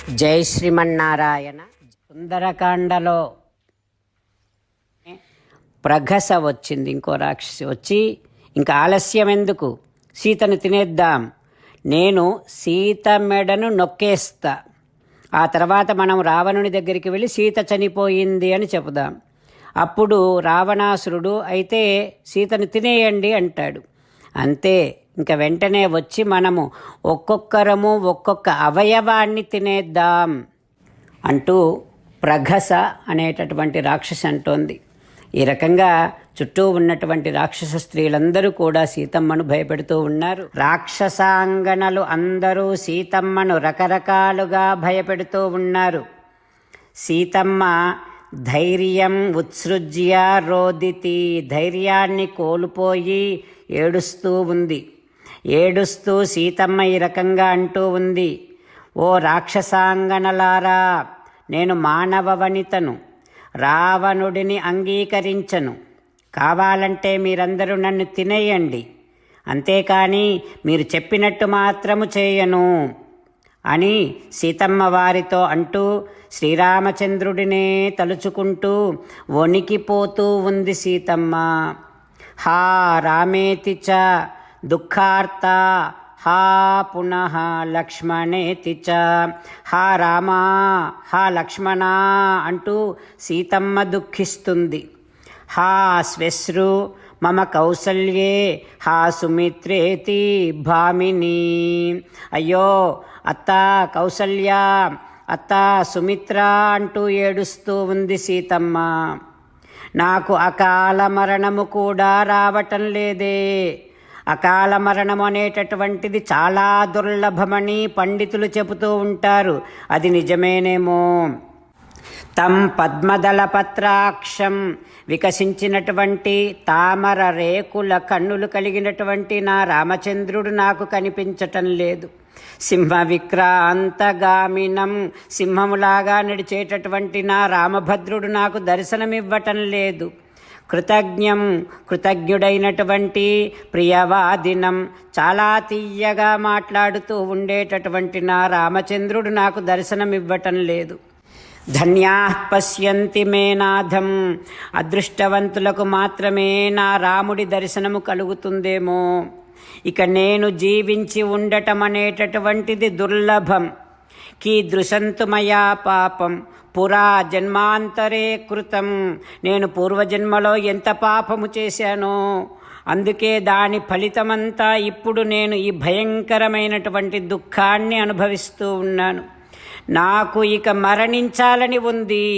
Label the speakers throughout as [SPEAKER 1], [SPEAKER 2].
[SPEAKER 1] జై శ్రీమన్నారాయణ. సుందరకాండలో ప్రఘస వచ్చింది, ఇంకో రాక్షసి వచ్చి, ఇంకా ఆలస్యం ఎందుకు, సీతను తినేద్దాం, నేను సీత మెడను నొక్కేస్తా, ఆ తర్వాత మనం రావణుని దగ్గరికి వెళ్ళి సీత చనిపోయింది అని చెబుదాం. అప్పుడు రావణాసురుడు అయితే సీతను తినేయండి అంటాడు. అంతే, ఇంకా వెంటనే వచ్చి మనము ఒక్కొక్కరము ఒక్కొక్క అవయవాన్ని తినేద్దాం అంటూ ప్రఘస అనేటటువంటి రాక్షసి అంటోంది. ఈ రకంగా చుట్టూ ఉన్నటువంటి రాక్షస స్త్రీలందరూ కూడా సీతమ్మను భయపెడుతూ ఉన్నారు. రాక్షసాంగనలు అందరూ సీతమ్మను రకరకాలుగా భయపెడుతూ ఉన్నారు. సీతమ్మ ధైర్యం ఉత్సృజ్య రోదితి, ధైర్యాన్ని కోల్పోయి ఏడుస్తూ ఉంది. ఏడుస్తూ సీతమ్మ ఈ రకంగా అంటూ ఉంది, ఓ రాక్షసాంగనలారా, నేను మానవ వనితను, రావణుడిని అంగీకరించను, కావాలంటే మీరందరూ నన్ను తినేయండి, అంతేకాని మీరు చెప్పినట్టు మాత్రము చేయను అని సీతమ్మ వారితో అంటూ శ్రీరామచంద్రుడినే తలుచుకుంటూ వణికిపోతూ ఉంది సీతమ్మ. హా రామేతి చ దుఃఖార్త, హా పునః లక్ష్మణేతి చ, హా రామా హా లక్ష్మణ అంటూ సీతమ్మ దుఃఖిస్తుంది. హా శ్వశ్రు మమ కౌసల్యే, హా సుమిత్రేతి భామిని, అయ్యో అత్త కౌసల్య, అత్త సుమిత్ర అంటూ ఏడుస్తూ ఉంది సీతమ్మ. నాకు అకాల మరణము కూడా రావటం లేదే. అకాల మరణం అనేటటువంటిది చాలా దుర్లభమని పండితులు చెబుతూ ఉంటారు. అది నిజమేనేమో. తం పద్మదళ పత్రాక్షం, వికసించినటువంటి తామర రేకుల కన్నులు కలిగినటువంటి నా రామచంద్రుడు నాకు కనిపించటం లేదు. సింహ విక్రాంతగామినం, సింహములాగా నడిచేటటువంటి నా రామభద్రుడు నాకు దర్శనమివ్వటం లేదు. కృతజ్ఞుడైనటువంటి ప్రియవాదినం, చాలా తీయగా మాట్లాడుతూ ఉండేటటువంటి నా రామచంద్రుడు నాకు దర్శనమివ్వటం లేదు. ధన్యాః పశ్యంతి మే నాథం, అదృష్టవంతులకు మాత్రమే నా రాముడి దర్శనము కలుగుతుందేమో. ఇక నేను జీవించి ఉండటం అనేటటువంటిది దుర్లభం. కీదృశంతు మయా పాపం పురా జన్మాంతరే కృతం, నేను పూర్వజన్మలో ఎంత పాపము చేశానో, అందుకే దాని ఫలితమంతా ఇప్పుడు నేను ఈ భయంకరమైనటువంటి దుఃఖాన్ని అనుభవిస్తూ ఉన్నాను. నాకు ఇక మరణించాలని ఉంది,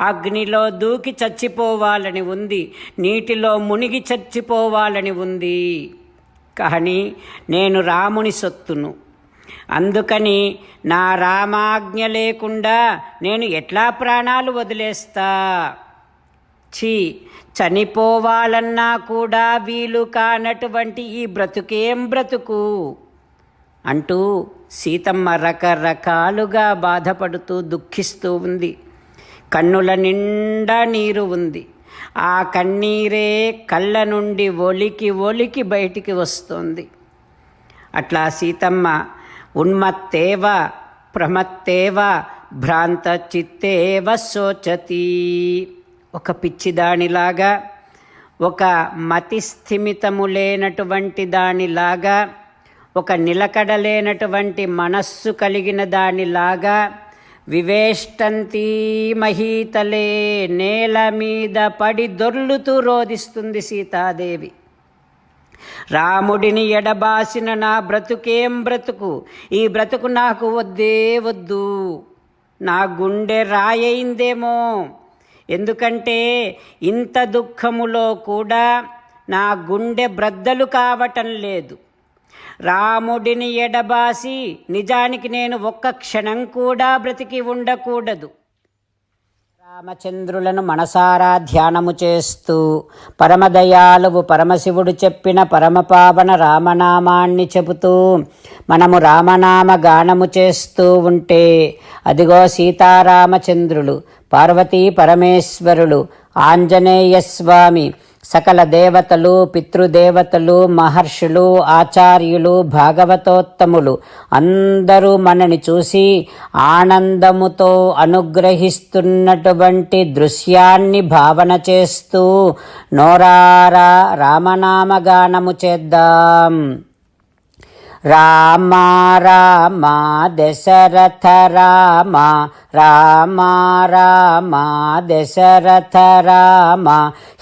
[SPEAKER 1] అగ్నిలో దూకి చచ్చిపోవాలని ఉంది, నీటిలో మునిగి చచ్చిపోవాలని ఉంది. కానీ నేను రాముని సొత్తును, అందుకని నా రామాజ్ఞ లేకుండా నేను ఎట్లా ప్రాణాలు వదిలేస్తా? చనిపోవాలన్నా కూడా వీలు కానటువంటి ఈ బ్రతుకేం బ్రతుకు అంటూ సీతమ్మ రకరకాలుగా బాధపడుతూ దుఃఖిస్తూ ఉంది. కన్నుల నిండా నీరు ఉంది. ఆ కన్నీరే కళ్ళ నుండి ఒలికి ఒలికి బయటికి వస్తుంది. అట్లా సీతమ్మ ఉన్మత్తేవ ప్రమత్తేవ భ్రాంత చిత్తేవ శోచతి, ఒక పిచ్చిదానిలాగా, ఒక మతిస్థిమితము లేనటువంటి దానిలాగా, ఒక నిలకడలేనటువంటి మనస్సు కలిగిన దానిలాగా వివేష్టంతి మహీతలే, నేల మీద పడి దొర్లుతూ రోదిస్తుంది సీతాదేవి. రాముడిని ఎడబాసిన నా బ్రతుకేం బ్రతుకు, ఈ బ్రతుకు నాకు వద్దే వద్దు. నా గుండె రాయైందేమో, ఎందుకంటే ఇంత దుఃఖములో కూడా నా గుండె బ్రద్దలు కావటం లేదు. రాముడిని ఎడబాసి నిజానికి నేను ఒక్క క్షణం కూడా బ్రతికి ఉండకూడదు. రామచంద్రులను మనసారా ధ్యానము చేస్తూ పరమదయాలువు పరమశివుడు చెప్పిన పరమపావన రామనామాన్ని చెబుతూ మనము రామనామ గానము చేస్తూ ఉంటే అదిగో సీతారామచంద్రులు, పార్వతీ పరమేశ్వరులు, ఆంజనేయస్వామి, సకల దేవతలు, పితృదేవతలు, మహర్షులు, ఆచార్యులు, భాగవతోత్తములు అందరూ మనని చూసి ఆనందముతో అనుగ్రహిస్తున్నటువంటి దృశ్యాన్ని భావన చేస్తూ నోరారా రామనామగానము చేద్దాం. రామ రామ దశరథ రామ, రామ రామ దశరథ రామ,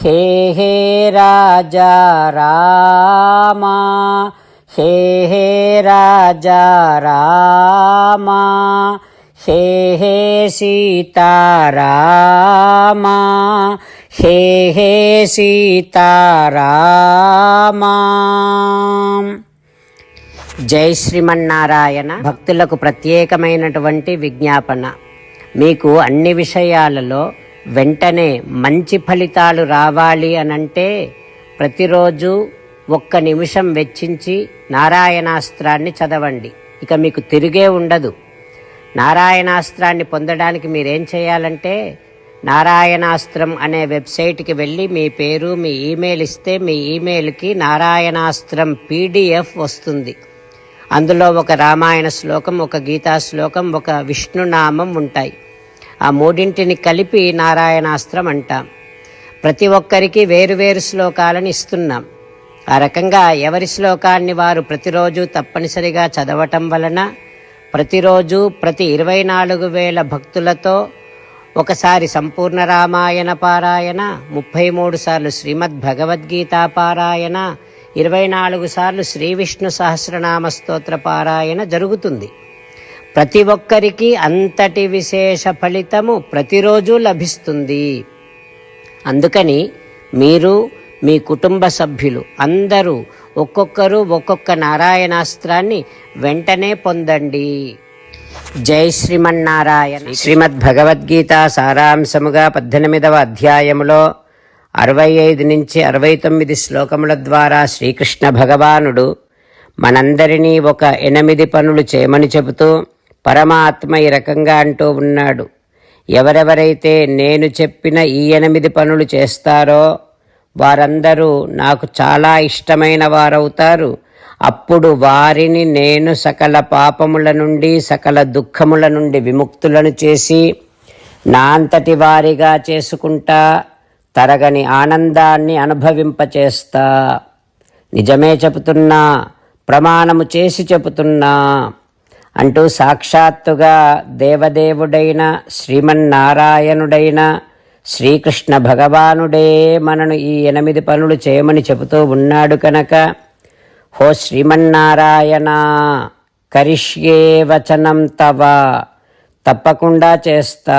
[SPEAKER 1] హే హే రాజా రామ, హే హే రాజా రామ, హే హే సీతారామ, హే హే సీతారామ. జై శ్రీమన్నారాయణ. భక్తులకు ప్రత్యేకమైనటువంటి విజ్ఞాపన. మీకు అన్ని విషయాలలో వెంటనే మంచి ఫలితాలు రావాలి అనంటే ప్రతిరోజు 1 నిమిషం వెచ్చించి నారాయణాస్త్రాన్ని చదవండి. ఇక మీకు తిరిగే ఉండదు. నారాయణాస్త్రాన్ని పొందడానికి మీరేం చేయాలంటే నారాయణాస్త్రం అనే వెబ్సైట్కి వెళ్ళి మీ పేరు, మీ ఈమెయిల్ ఇస్తే మీ ఈమెయిల్కి నారాయణాస్త్రం PDF వస్తుంది. అందులో ఒక రామాయణ శ్లోకం, ఒక గీతా శ్లోకం, ఒక విష్ణునామం ఉంటాయి. ఆ మూడింటిని కలిపి నారాయణాస్త్రం అంటాం. ప్రతి ఒక్కరికి వేరువేరు శ్లోకాలను ఇస్తున్నాం. ఆ రకంగా ఎవరి శ్లోకాన్ని వారు ప్రతిరోజు తప్పనిసరిగా చదవటం వలన ప్రతిరోజు ప్రతి 24,000 భక్తులతో ఒకసారి సంపూర్ణ రామాయణ పారాయణ, 33 సార్లు శ్రీమద్ భగవద్గీత పారాయణ, 24 సార్లు శ్రీ విష్ణు సహస్రనామ స్తోత్ర పారాయణ జరుగుతుంది. ప్రతి ఒక్కరికి అంతటి విశేష ఫలితము ప్రతిరోజు లభిస్తుంది. అందుకని మీరు, మీ కుటుంబ సభ్యులు అందరూ ఒక్కొక్కరు ఒక్కొక్క నారాయణాస్త్రాన్ని వెంటనే పొందండి. జై శ్రీమన్నారాయణ. శ్రీమద్ భగవద్గీత సారాంశముగా 18వ అధ్యాయములో 65 నుంచి 69 శ్లోకముల ద్వారా శ్రీకృష్ణ భగవానుడు మనందరినీ ఒక 8 పనులు చేయమని చెబుతూ పరమాత్మ ఈ రకంగా అంటూ ఉన్నాడు. ఎవరెవరైతే నేను చెప్పిన ఈ 8 పనులు చేస్తారో వారందరూ నాకు చాలా ఇష్టమైన వారవుతారు. అప్పుడు వారిని నేను సకల పాపముల నుండి, సకల దుఃఖముల నుండి విముక్తులను చేసి నా అంతటి వారిగా చేసుకుంటా, తరగని ఆనందాన్ని అనుభవింపచేస్తా. నిజమే చెబుతున్నా, ప్రమాణము చేసి చెబుతున్నా అంటూ సాక్షాత్తుగా దేవదేవుడైన శ్రీమన్నారాయణుడైన శ్రీకృష్ణ భగవానుడే మనను ఈ 8 పనులు చేయమని చెబుతూ ఉన్నాడు కనుక, హో శ్రీమన్నారాయణ, కరిష్యే వచనం తవ, తప్పకుండా చేస్తా,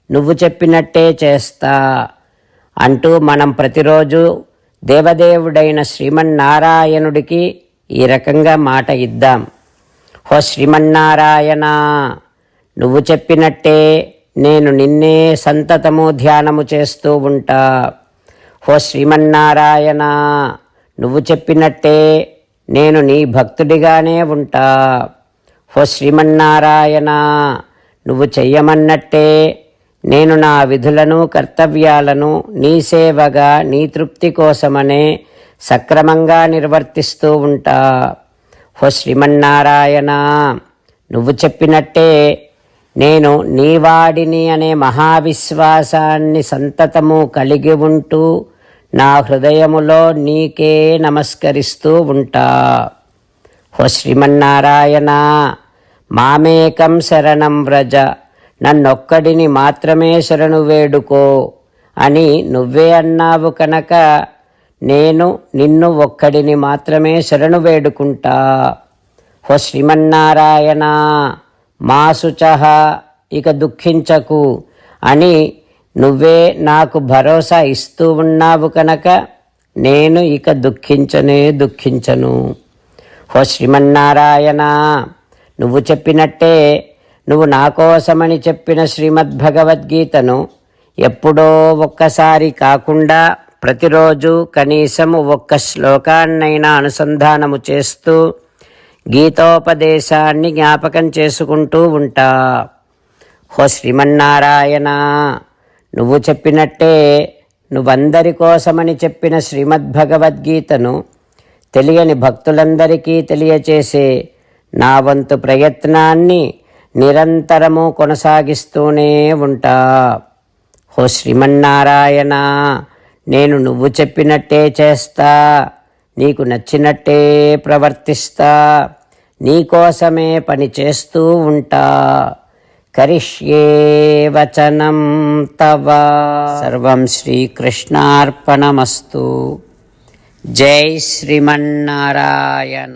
[SPEAKER 1] నువ్వు చెప్పినట్టే చేస్తా అంటూ మనం ప్రతిరోజు దేవదేవుడైన శ్రీమన్నారాయణుడికి ఈ రకంగా మాట ఇద్దాం. హో శ్రీమన్నారాయణ, నువ్వు చెప్పినట్టే నేను నిన్నే సంతతము ధ్యానము చేస్తూ ఉంటా. హో శ్రీమన్నారాయణ, నువ్వు చెప్పినట్టే నేను నీ భక్తుడిగానే ఉంటా. హో శ్రీమన్నారాయణ, నువ్వు చెయ్యమన్నట్టే నేను నా విధులను, కర్తవ్యాలను నీ సేవగా, నీ తృప్తి కోసమనే సక్రమంగా నిర్వర్తిస్తూ ఉంటా. హో శ్రీమన్నారాయణ, నువ్వు చెప్పినట్టే నేను నీవాడిని అనే మహావిశ్వాసాన్ని సంతతము కలిగి ఉంటూ నా హృదయములో నీకే నమస్కరిస్తూ ఉంటా. హో శ్రీమన్నారాయణ, మామేకం శరణం వ్రజ, నన్నొక్కడిని మాత్రమే శరణు వేడుకో అని నువ్వే అన్నావు కనుక నేను నిన్ను ఒక్కడిని మాత్రమే శరణు వేడుకుంటా. హో శ్రీమన్నారాయణ, మా శుచః, ఇక దుఃఖించకు అని నువ్వే నాకు భరోసా ఇస్తూ ఉన్నావు కనుక నేను ఇక దుఃఖించను. హో శ్రీమన్నారాయణ, నువ్వు చెప్పినట్టే నువ్వు నా కోసమని చెప్పిన శ్రీమద్భగవద్గీతను ఎప్పుడో ఒక్కసారి కాకుండా ప్రతిరోజు కనీసం 1 శ్లోకాన్నైనా అనుసంధానము చేస్తూ గీతోపదేశాన్ని జ్ఞాపకం చేసుకుంటూ ఉంటా. హో శ్రీమన్నారాయణ, నువ్వు చెప్పినట్టే నువ్వందరి కోసమని చెప్పిన శ్రీమద్భగవద్గీతను తెలియని భక్తులందరికీ తెలియచేసే నా వంతు ప్రయత్నాన్ని నిరంతరము కొనసాగిస్తూనే ఉంటా. ఓ శ్రీమన్నారాయణ, నేను నువ్వు చెప్పినట్టే చేస్తా, నీకు నచ్చినట్టే ప్రవర్తిస్తా, నీకోసమే పని చేస్తూ ఉంటా. కరిష్యే వచనం తవ. సర్వం శ్రీకృష్ణార్పణమస్తు. జై శ్రీమన్నారాయణ.